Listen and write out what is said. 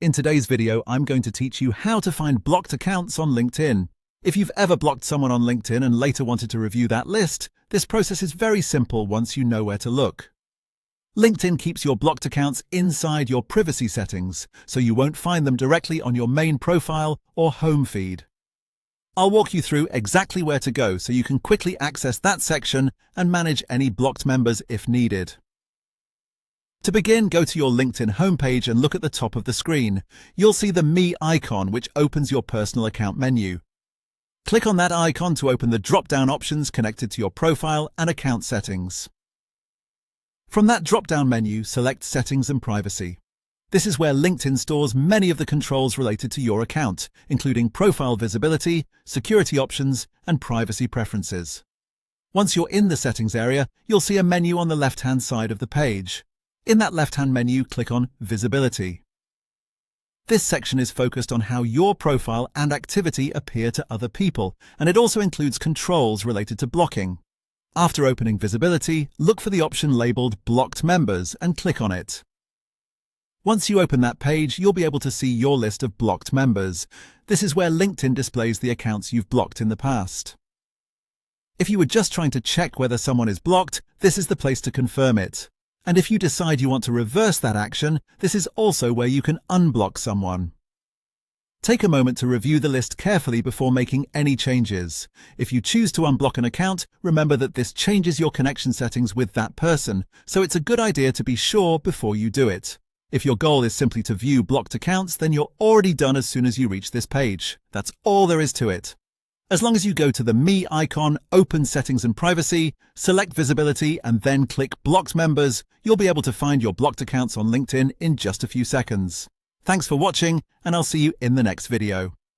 In today's video, I'm going to teach you how to find blocked accounts on LinkedIn. If you've ever blocked someone on LinkedIn and later wanted to review that list, this process is very simple once you know where to look. LinkedIn keeps your blocked accounts inside your privacy settings, so you won't find them directly on your main profile or home feed. I'll walk you through exactly where to go so you can quickly access that section and manage any blocked members if needed. To begin, go to your LinkedIn homepage and look at the top of the screen. You'll see the Me icon, which opens your personal account menu. Click on that icon to open the drop-down options connected to your profile and account settings. From that drop-down menu, select Settings and Privacy. This is where LinkedIn stores many of the controls related to your account, including profile visibility, security options, and privacy preferences. Once you're in the settings area, you'll see a menu on the left-hand side of the page. In that left-hand menu, click on Visibility. This section is focused on how your profile and activity appear to other people, and it also includes controls related to blocking. After opening Visibility, look for the option labeled Blocked Members and click on it. Once you open that page, you'll be able to see your list of blocked members. This is where LinkedIn displays the accounts you've blocked in the past. If you were just trying to check whether someone is blocked, this is the place to confirm it. And if you decide you want to reverse that action, this is also where you can unblock someone. Take a moment to review the list carefully before making any changes. If you choose to unblock an account, remember that this changes your connection settings with that person, so it's a good idea to be sure before you do it. If your goal is simply to view blocked accounts, then you're already done as soon as you reach this page. That's all there is to it. As long as you go to the Me icon, open Settings and Privacy, select Visibility, and then click Blocked Members, you'll be able to find your blocked accounts on LinkedIn in just a few seconds. Thanks for watching, and I'll see you in the next video.